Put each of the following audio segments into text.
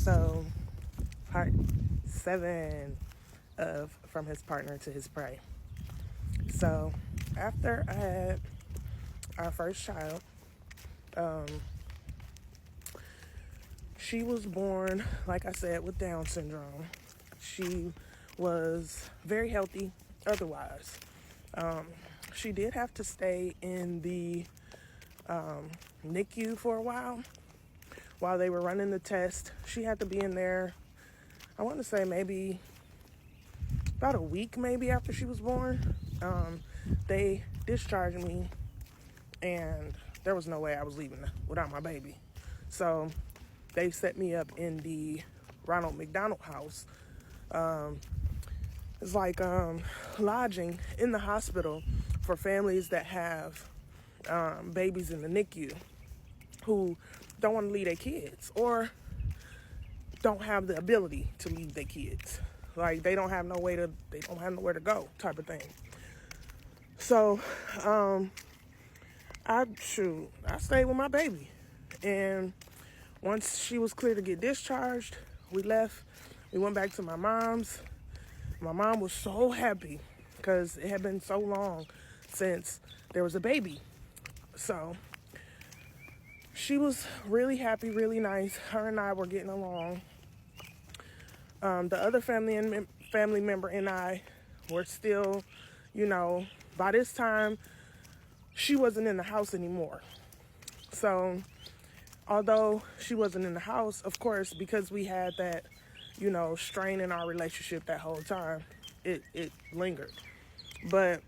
So, part 7 of From His Partner to His Prey. So, after I had our first child, she was born, like I said, with Down syndrome. She was very healthy otherwise. She did have to stay in the NICU for a while they were running the test. She had to be in there, I want to say maybe about a week maybe after she was born. They discharged me, and there was no way I was leaving without my baby. So they set me up in the Ronald McDonald House. It's like lodging in the hospital for families that have babies in the NICU who don't want to leave their kids or don't have the ability to leave their kids. Like they don't have nowhere to go, type of thing. So I stayed with my baby, and once she was clear to get discharged, we left. We went back to my mom's. My mom was so happy because it had been so long since there was a baby. So she was really happy, really nice. Her and I were getting along. The other family member and I were still, by this time, she wasn't in the house anymore. So although she wasn't in the house, of course, because we had that, strain in our relationship that whole time, it lingered. But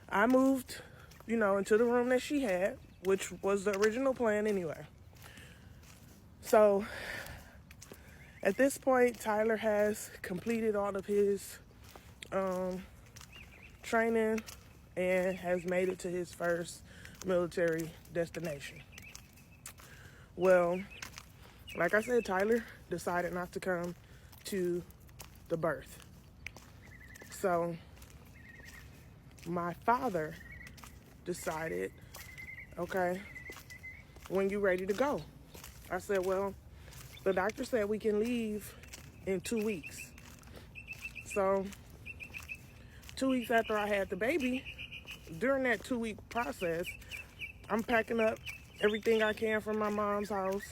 I moved, into the room that she had, which was the original plan anyway. So at this point, Tyler has completed all of his training and has made it to his first military destination. Well, like I said, Tyler decided not to come to the birth. So my father decided, okay, when you ready to go? I said, well, the doctor said we can leave in 2 weeks. So 2 weeks after I had the baby, during that 2-week process, I'm packing up everything I can from my mom's house.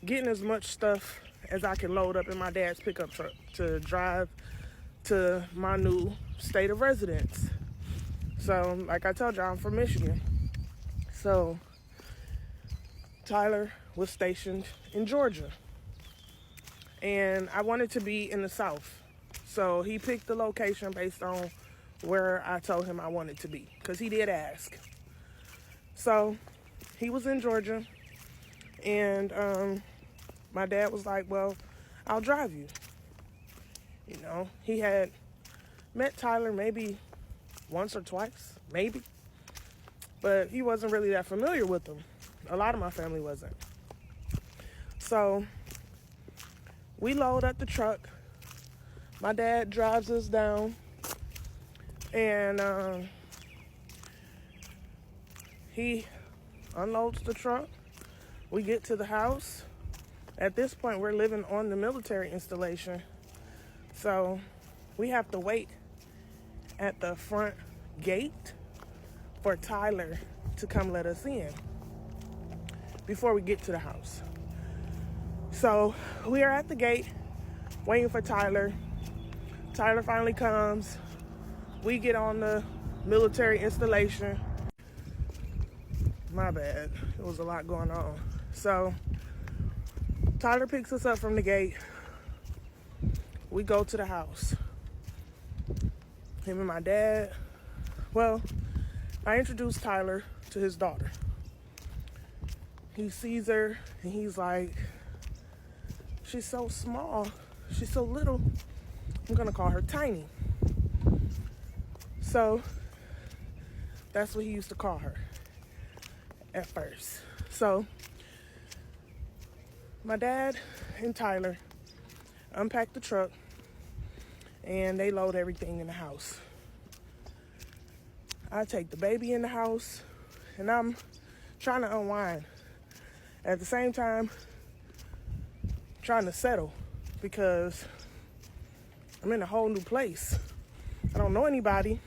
Getting as much stuff as I can load up in my dad's pickup truck to drive to my new state of residence. So, like I told you, I'm from Michigan. So, Tyler was stationed in Georgia. And I wanted to be in the South. So, he picked the location based on where I told him I wanted to be, because he did ask. So, he was in Georgia. And my dad was like, well, I'll drive you. He had met Tyler maybe once or twice, maybe. But he wasn't really that familiar with him. A lot of my family wasn't. So we load up the truck. My dad drives us down. And he unloads the truck. We get to the house. At this point, we're living on the military installation. So we have to wait at the front gate for Tyler to come let us in before we get to the house. So we are at the gate waiting for Tyler. Tyler finally comes. We get on the military installation. My bad. There was a lot going on. So Tyler picks us up from the gate. We go to the house. Him and my dad. Well, I introduced Tyler to his daughter. He sees her and he's like, she's so small. She's so little. I'm going to call her Tiny. So that's what he used to call her at first. So my dad and Tyler unpack the truck and they load everything in the house. I take the baby in the house and I'm trying to unwind. At the same time, trying to settle because I'm in a whole new place. I don't know anybody.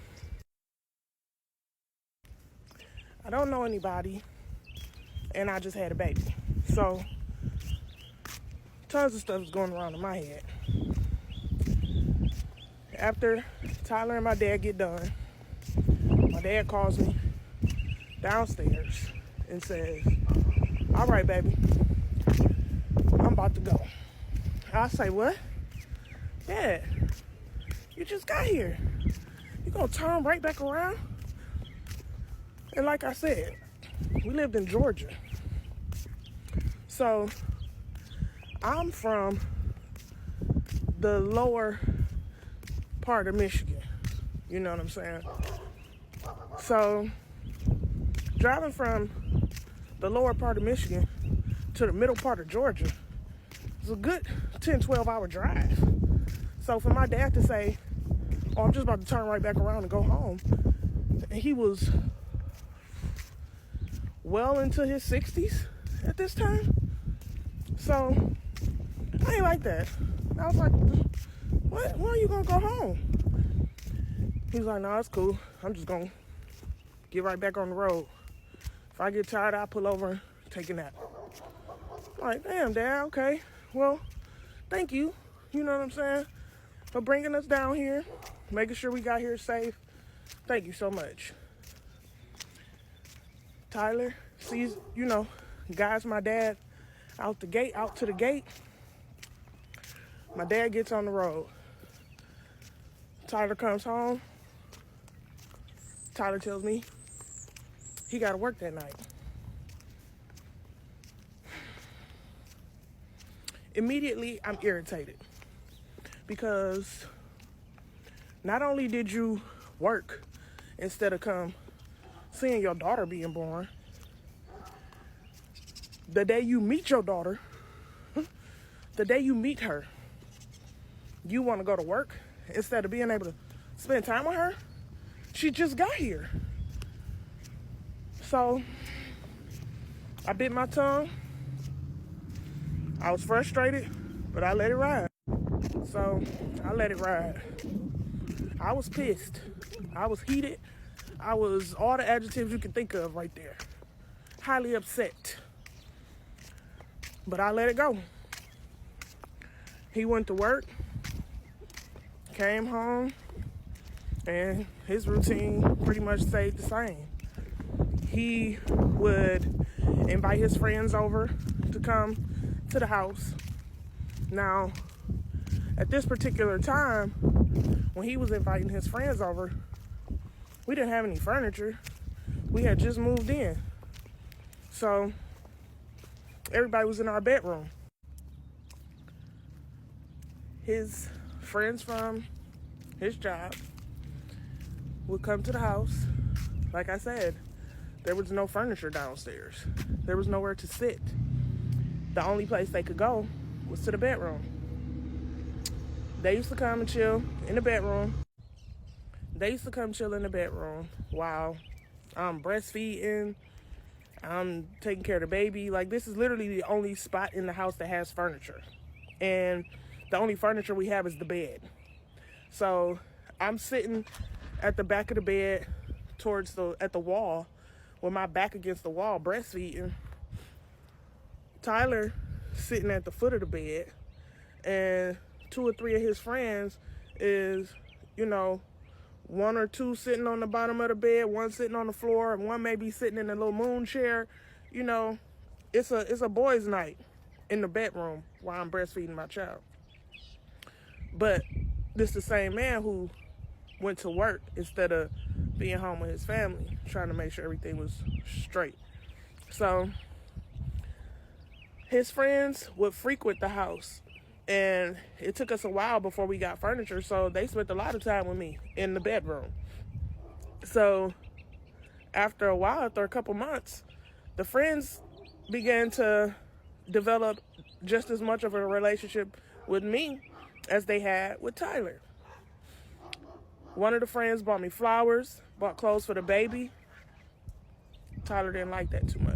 And I just had a baby. So, tons of stuff is going around in my head. After Tyler and my dad get done, my dad calls me downstairs and says, all right, baby, I'm about to go. I say, what? Dad, you just got here. You gonna turn right back around? And like I said, we lived in Georgia. So I'm from the lower part of Michigan. You know what I'm saying? So driving from the lower part of Michigan to the middle part of Georgia is a good 10, 12-hour drive. So for my dad to say, oh, I'm just about to turn right back around and go home, and he was well into his 60s at this time. So I ain't like that. I was like, what? When are you gonna go home? He was like, no, it's cool. I'm just gonna get right back on the road. If I get tired, I'll pull over and take a nap. I'm like, damn, Dad, okay. Well, thank you. You know what I'm saying? For bringing us down here, making sure we got here safe. Thank you so much. Tyler sees, guides my dad out to the gate. My dad gets on the road. Tyler comes home. Tyler tells me he got to work that night. Immediately, I'm irritated because not only did you work instead of come seeing your daughter being born, the day you meet your daughter, the day you meet her, you want to go to work instead of being able to spend time with her. She just got here. So I bit my tongue. I was frustrated, but I let it ride. So I let it ride. I was pissed. I was heated. I was all the adjectives you can think of right there. Highly upset. But I let it go. He went to work, came home, and his routine pretty much stayed the same. He would invite his friends over to come to the house. Now, at this particular time, when he was inviting his friends over, we didn't have any furniture. We had just moved in. So, everybody was in our bedroom. His friends from his job would come to the house. Like I said, there was no furniture downstairs. There was nowhere to sit. The only place they could go was to the bedroom. They used to come and chill in the bedroom. While I'm breastfeeding, I'm taking care of the baby. Like, this is literally the only spot in the house that has furniture. And the only furniture we have is the bed. So I'm sitting at the back of the bed at the wall with my back against the wall breastfeeding. Tyler sitting at the foot of the bed, and 2 or 3 of his friends is, one or two sitting on the bottom of the bed, one sitting on the floor, and one may be sitting in a little moon chair. It's a boys' night in the bedroom while I'm breastfeeding my child. But this is the same man who went to work instead of being home with his family, trying to make sure everything was straight. So his friends would frequent the house, and it took us a while before we got furniture, so they spent a lot of time with me in the bedroom. So after a couple months, the friends began to develop just as much of a relationship with me as they had with Tyler. One of the friends bought me flowers, bought clothes for the baby. Tyler didn't like that too much.